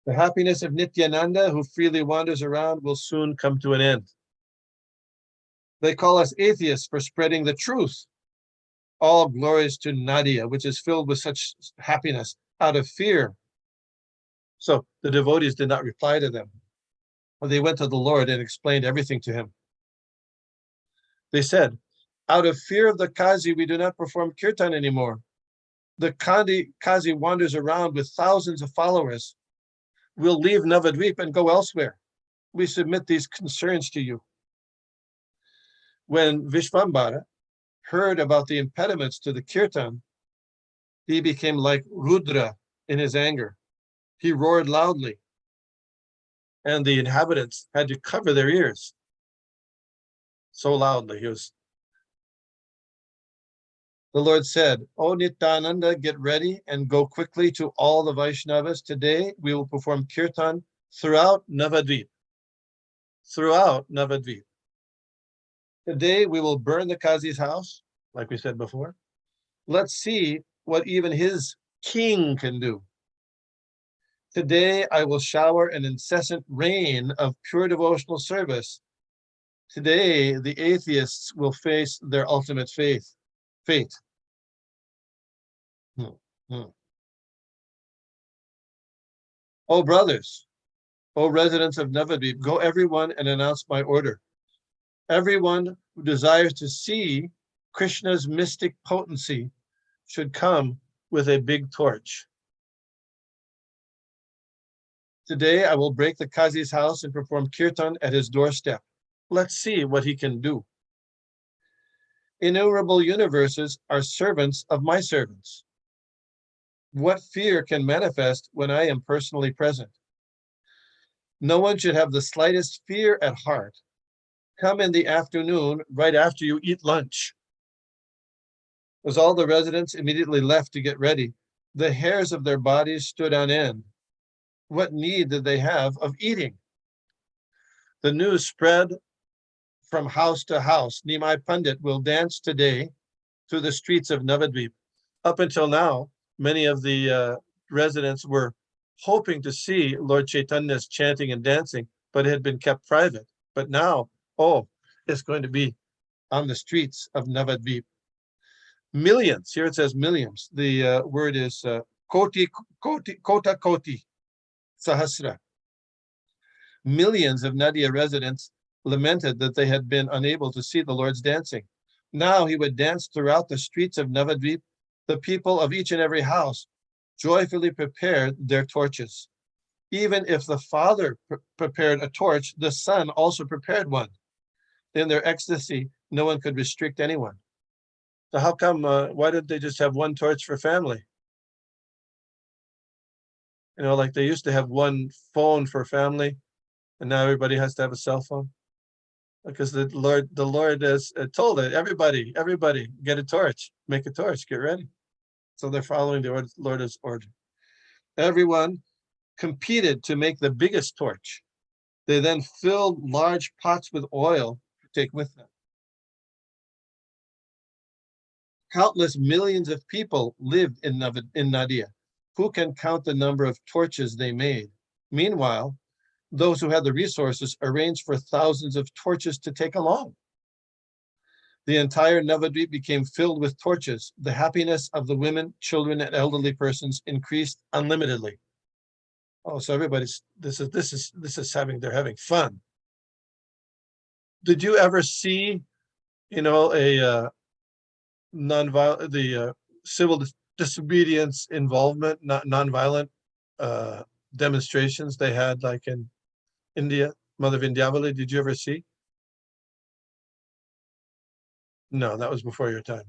The happiness of Nityananda, who freely wanders around, will soon come to an end. They call us atheists for spreading the truth. All glories to Nadia, which is filled with such happiness out of fear. So the devotees did not reply to them. They went to the Lord and explained everything to him. They said, out of fear of the Qazi, we do not perform kirtan anymore. The Qazi wanders around with thousands of followers. We'll leave Navadvip and go elsewhere. We submit these concerns to you. When Vishvambara heard about the impediments to the kirtan, he became like Rudra in his anger. He roared loudly, and the inhabitants had to cover their ears. So loudly he was. The Lord said, O Nityananda, get ready and go quickly to all the Vaishnavas. Today we will perform kirtan throughout Navadvip. Throughout Navadvip. Today we will burn the Qazi's house, like we said before. Let's see what even his king can do. Today I will shower an incessant rain of pure devotional service. Today the atheists will face their ultimate fate. O brothers, O residents of Navadvip, go everyone and announce my order. Everyone who desires to see Krishna's mystic potency should come with a big torch. Today I will break the Qazi's house and perform kirtan at his doorstep. Let's see what he can do. Innumerable universes are servants of my servants. What fear can manifest when I am personally present? No one should have the slightest fear at heart. Come in the afternoon, right after you eat lunch. As all the residents immediately left to get ready, the hairs of their bodies stood on end. What need did they have of eating? The news spread from house to house. Nimai Pandit will dance today through the streets of Navadvip. Up until now, many of the residents were hoping to see Lord Chaitanya's chanting and dancing, but it had been kept private. But now, it's going to be on the streets of Navadvip. Millions. Here it says millions. The word is kota koti, sahasra. Millions of Nadia residents lamented that they had been unable to see the Lord's dancing. Now he would dance throughout the streets of Navadvip. The people of each and every house joyfully prepared their torches. Even if the father prepared a torch, the son also prepared one. In their ecstasy, no one could restrict anyone. So how come, why didn't they just have one torch for family? You know, like they used to have one phone for family, and now everybody has to have a cell phone. Because the Lord has told it, everybody, get a torch, make a torch, get ready. So they're following the Lord's order. Everyone competed to make the biggest torch. They then filled large pots with oil to take with them. Countless millions of people lived in Nadia. Who can count the number of torches they made? Meanwhile, those who had the resources arranged for thousands of torches to take along. The entire Navadvip became filled with torches. The happiness of the women, children, and elderly persons increased unlimitedly. Oh, so everybody's they're having fun. Did you ever see, you know, a civil disobedience involvement, not nonviolent demonstrations they had like in India, Mother Vindhyavali? Did you ever see? No, that was before your time.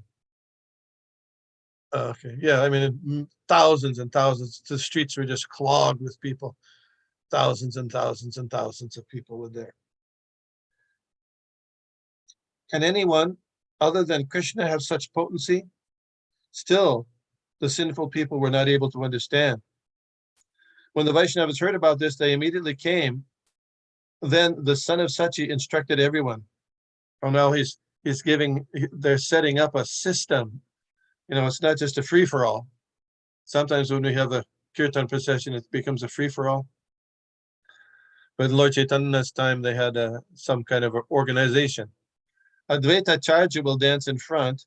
Okay, yeah, I mean, thousands and thousands. The streets were just clogged with people. Thousands and thousands and thousands of people were there. Can anyone other than Krishna have such potency? Still, the sinful people were not able to understand. When the Vaishnavas heard about this, they immediately came. Then the son of Sachi instructed everyone. Oh, now they're setting up a system. You know, it's not just a free-for-all. Sometimes when we have a kirtan procession, it becomes a free-for-all. But in Lord Chaitanya's time, they had some kind of organization. Advaita Acharya will dance in front,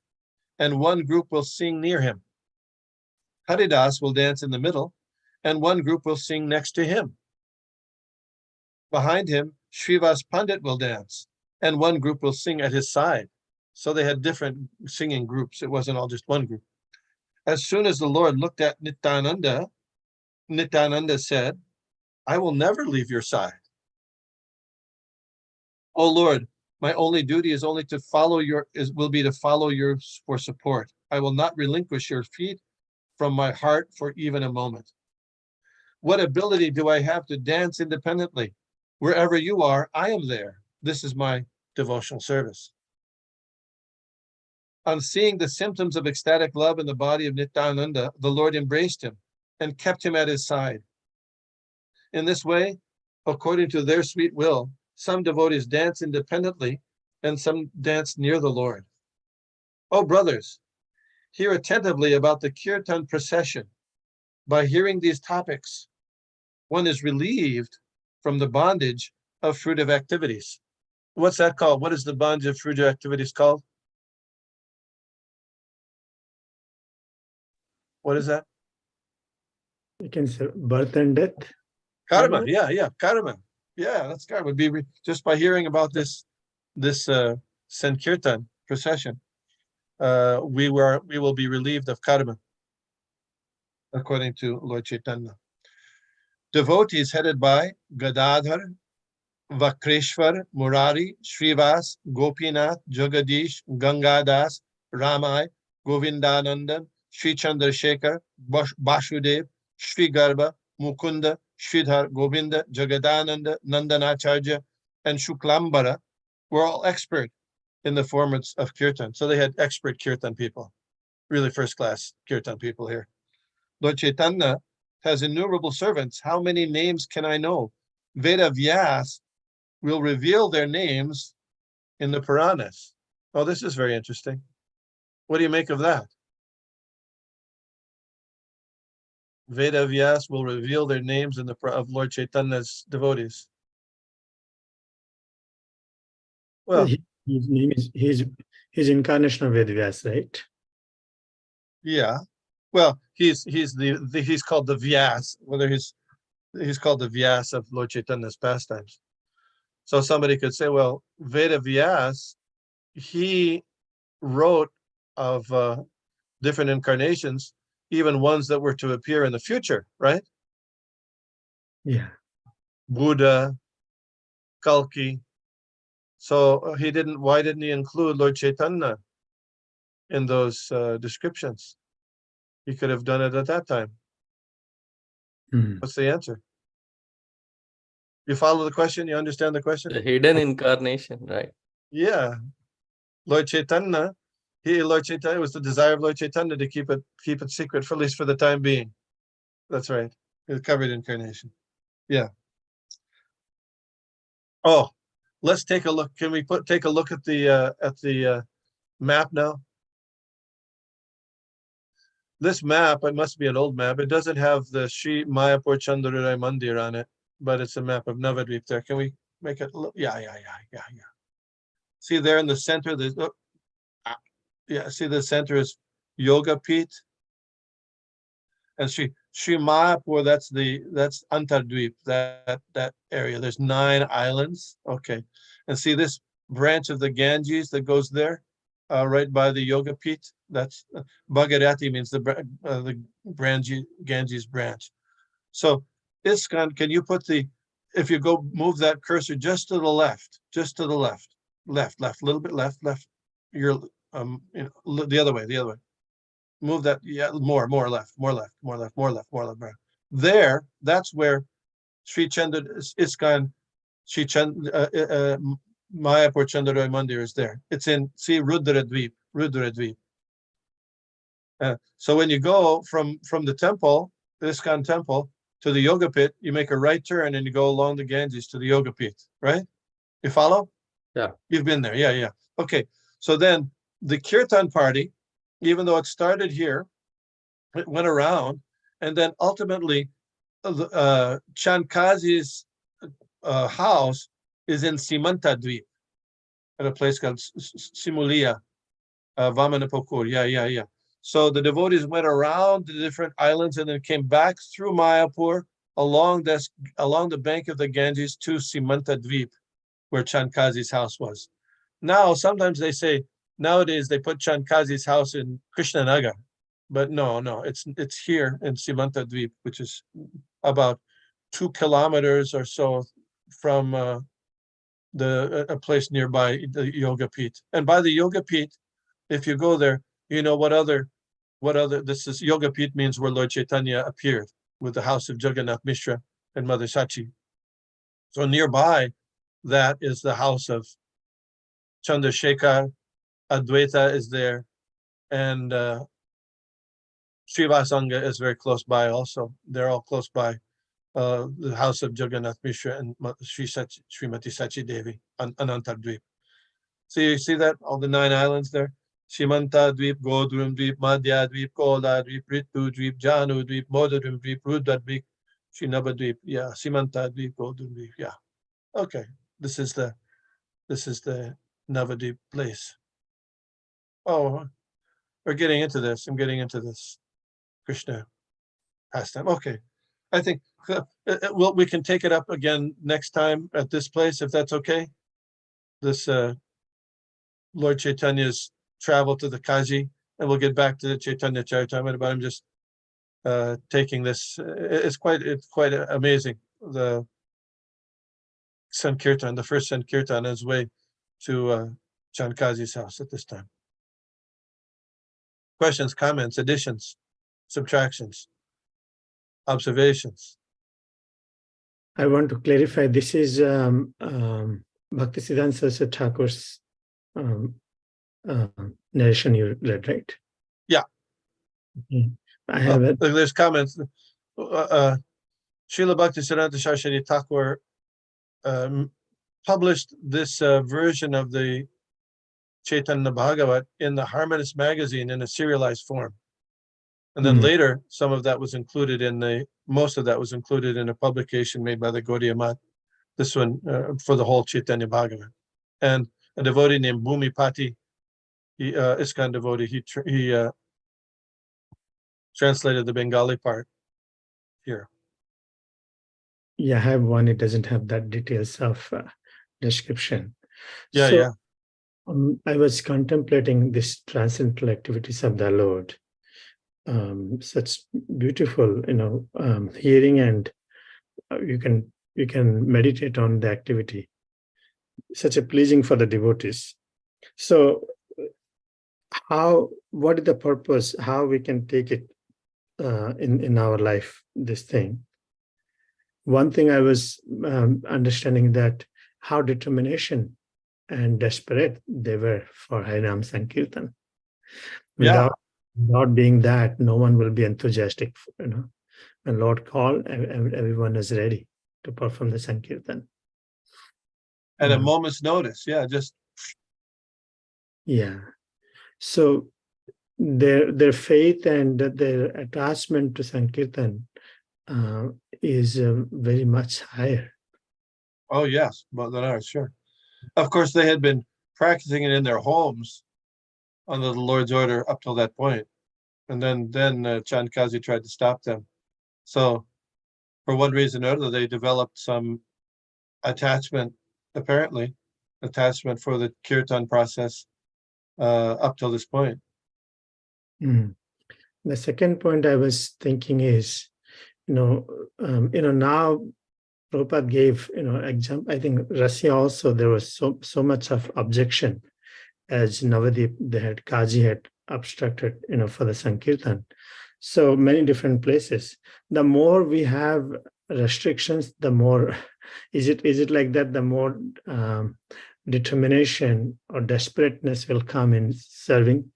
and one group will sing near him. Haridas will dance in the middle, and one group will sing next to him. Behind him, Srivas Pandit will dance, and one group will sing at his side. So they had different singing groups. It wasn't all just one group. As soon as the Lord looked at Nityananda, Nityananda said, I will never leave your side. Oh Lord, my only duty is only to follow will be to follow yours for support. I will not relinquish your feet from my heart for even a moment. What ability do I have to dance independently? Wherever you are, I am there. This is my devotional service. On seeing the symptoms of ecstatic love in the body of Nityananda, the Lord embraced him and kept him at his side. In this way, according to their sweet will, some devotees dance independently and some dance near the Lord. Oh, brothers, hear attentively about the kirtan procession. By hearing these topics, one is relieved from the bondage of fruitive activities. What's that called? What is the bondage of fruitive activities called? What is that? You can say birth and death. Karma. Yeah, karma. Yeah, that's karma. Would be just by hearing about this Sankirtan procession, we will be relieved of karma, according to Lord Chaitanya. Devotees headed by Gadadhar, Vakreshwar, Murari, Srivas, Gopinath, Jagadish, Gangadas, Ramai, Govindanandan, Sri Chandrasekhar, Basudev, Sri Garba, Mukunda, Sridhar, Govinda, Jagadananda, Nandanacharya, and Shuklambara were all expert in the formats of kirtan. So they had expert kirtan people, really first-class kirtan people here. Lord Chaitanya has innumerable servants. How many names can I know? Veda Vyas will reveal their names in the Puranas. Oh, this is very interesting. What do you make of that? Veda Vyas will reveal their names in of Lord Chaitanya's devotees. Well, His name is his incarnation of Vedvyas, right? Yeah. Well, he's called the Vyas, whether he's called the Vyas of Lord Chaitanya's pastimes. So somebody could say, well, Veda Vyas, he wrote of different incarnations, even ones that were to appear in the future, right? Yeah. Buddha, Kalki. So why didn't he include Lord Chaitanya in those descriptions? He could have done it at that time. Mhm. What's the answer? You follow the question? You understand the question? The hidden incarnation, right? Yeah. Lord Chaitanya, it was the desire of Lord Chaitanya to keep it secret, for at least for the time being. That's right. It's covered incarnation. Yeah. Oh, let's take a look. Can we take a look at the map now? This map, it must be an old map. It doesn't have the Sri Mayapur Chandarurai Mandir on it, but it's a map of Navadvip there. Can we make it look? Yeah. See there in the center, see the center is Yoga Peeth. And Sri Mayapur, that's Antardvip, that area. There's 9 islands. Okay. And see this branch of the Ganges that goes there, right by the Yoga Peeth? That's Bhagirati, means the Ganges branch. So ISKCON, can you put if you move that cursor just to the left, left, a little bit left, you're the other way. Move that, yeah, more left. There, that's where Sri Chandra ISKCON, Mayapur Chandaroy Mandir is there. It's in, see, Rudradvip. So when you go from the temple, the ISKCON temple, to the Yoga Pit, you make a right turn and you go along the Ganges to the Yoga Pit, right? You follow? Yeah. You've been there, yeah. Okay, so then the Kirtan party, even though it started here, it went around, and then ultimately Chankazi's house is in Simantadvip, at a place called Simulia, Vamanapokur. Yeah. So the devotees went around the different islands and then came back through Mayapur along the bank of the Ganges to Simantadvip, where Chankazi's house was. Now, sometimes they say, nowadays they put Chankazi's house in Krishnanagar, but no, it's here in Simantadvip, which is about 2 kilometers or so from a place nearby the Yoga Pit. And by the Yoga Pit, if you go there, you know what other this is Yoga Pit means where Lord Chaitanya appeared with the house of Jagannath Mishra and Mother Sachi. So nearby that is the house of Chandrasekhar. Advaita is there, and Srivasanga is very close by also. They're all close by the house of Jagannath Mishra and Srimati Sachi Devi on Anantardvip. So you see that, all the 9 islands there? Simantadvip, Godrum Dvip, Madhyadvip, Koladvip, Ritu Dvip, Janu Dvip, Modadrum Dvip, Rudadvip, Srinavadvip. Yeah, Simantadvip, Godrum Dvip. Yeah. Okay. This is the Navadvip place. Oh, we're getting into this. I'm getting into this Krishna pastime. Okay. I think we can take it up again next time at this place, if that's okay. This Lord Chaitanya's travel to the Kaji, and we'll get back to the Chaitanya Charitamrita, but I'm just taking this. It's quite amazing. The Sankirtan, the first Sankirtan, on his way to Chankazi's house at this time. Questions, comments, additions, subtractions, observations? I want to clarify, this is Bhaktisiddhanta Saraswati Thakur's narration you read, right? Yeah. I have it. There's comments. Srila Bhaktisiddhanta Saraswati Thakur published this version of the Chaitanya Bhagavat in the Harmonist magazine in a serialized form. And then later, some of that was included most of that was included in a publication made by the Gaudiya Math. This one for the whole Chaitanya Bhagavat. And a devotee named Bhumipati, ISKCON devotee, he translated the Bengali part here. Yeah, I have one. It doesn't have that details of description. Yeah, So, yeah. I was contemplating these transcendental activities of the Lord. Such beautiful, hearing, and you can meditate on the activity. Such a pleasing for the devotees. So, what is the purpose? How we can take it in our life? This thing. One thing I was understanding that how determination and desperate they were for Harinam Sankirtan. Yeah. Without being that, no one will be enthusiastic. When Lord called, everyone is ready to perform the Sankirtan. At a moment's notice. Yeah, just. Yeah. So their faith and their attachment to Sankirtan is very much higher. Oh, yes, more than ours, sure. Of course, they had been practicing it in their homes under the Lord's order up till that point. And then Chand Kazi tried to stop them. So for one reason or another, they developed some attachment for the kirtan process up till this point. The second point I was thinking is, now Prabhupada gave, example. I think Russia also, there was so much of objection as Navadip, Kaji had obstructed, for the Sankirtan. So many different places. The more we have restrictions, the more, is it like that, the more determination or desperateness will come in serving.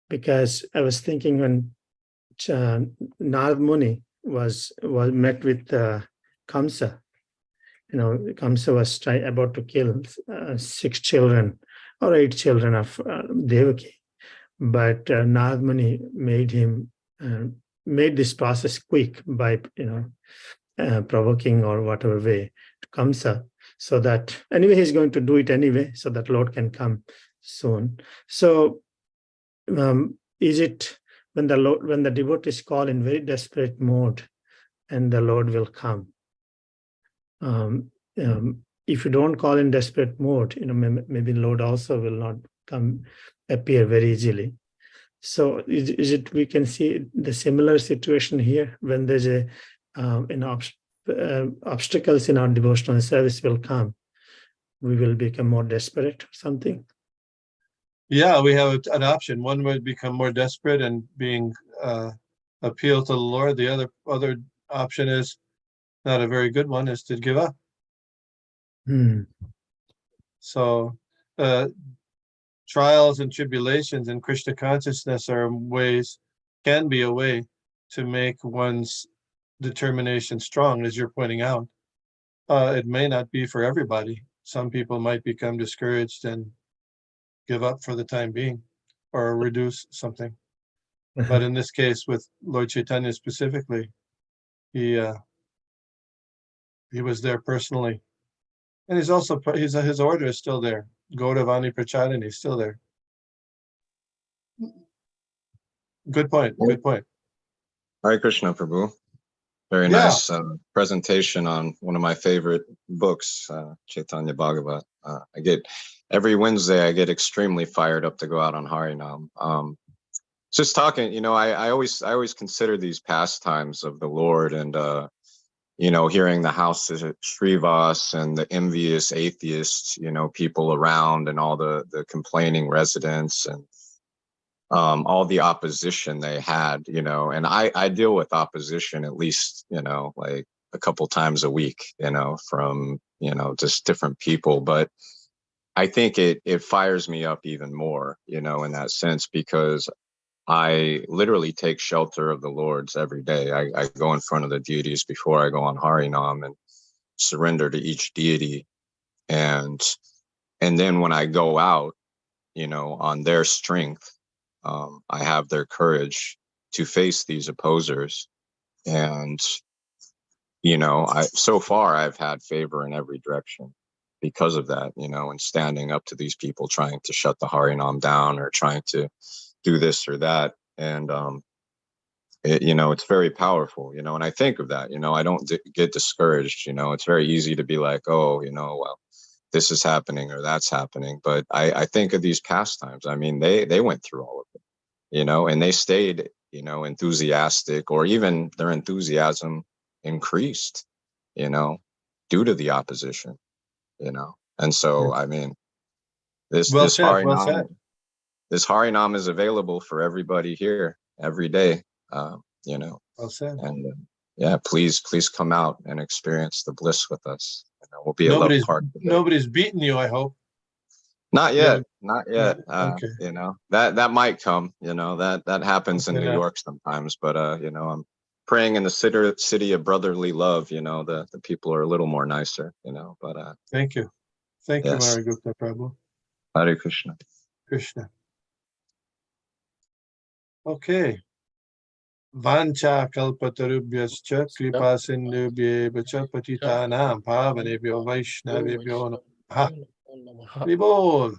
Because I was thinking when Narad Muni was met with Kamsa, Kamsa was about to kill 6 children or 8 children of Devaki, but Narad Muni made this process quick by provoking or whatever way to Kamsa, so that anyway he's going to do it anyway, so that Lord can come soon. So is it when the devotees call in very desperate mode, and the Lord will come? If you don't call in desperate mode, maybe Lord also will not appear very easily. So is it we can see the similar situation here when there's obstacles in our devotional service will come, we will become more desperate or something? Yeah, we have an option. One would become more desperate and being appeal to the Lord. The other option is not a very good one, is to give up. So trials and tribulations in Krishna consciousness can be a way to make one's determination strong, as you're pointing out. It may not be for everybody. Some people might become discouraged and give up for the time being, or reduce something. But in this case, with Lord Chaitanya specifically, he was there personally, and his order is still there. Gauravani Prachadani is still there. Good point. Good point. Hare Krishna, Prabhu. Very nice presentation on one of my favorite books, Chaitanya Bhagavat. Every Wednesday I get extremely fired up to go out on Harinam. Just talking, I always consider these pastimes of the Lord, and hearing the house of Srivas and the envious atheists, people around, and all the complaining residents, and all the opposition they had, and I deal with opposition at least, like a couple times a week, from, just different people. But I think it fires me up even more, in that sense, because I literally take shelter of the Lord's every day. I go in front of the deities before I go on Harinam and surrender to each deity. And then when I go out, on their strength, I have their courage to face these opposers. And, so far I've had favor in every direction because of that, and standing up to these people trying to shut the Harinam down or trying to do this or that. And it's very powerful, and I think of that, I don't get discouraged, it's very easy to be like, oh, well, this is happening or that's happening. But I think of these pastimes. I mean, they went through all of it, and they stayed, enthusiastic, or even their enthusiasm increased, due to the opposition, And so, I mean, this Harinam, this Harinam is available for everybody here every day, Well said. and please come out and experience the bliss with us. We'll be a love park. Nobody's beaten you, I hope. Not yet, not yet. Okay. That might come. That happens in New York sometimes. But I'm praying in the city of brotherly love. The people are a little more nicer. But Thank you, yes. Marigupta Prabhu. Hare Krishna. Krishna. Okay. Vancha kalpatarubhyascha kripa sindhubhyev cha patitanam pavanebhyo vaishnavebhyo namaha. Haribol.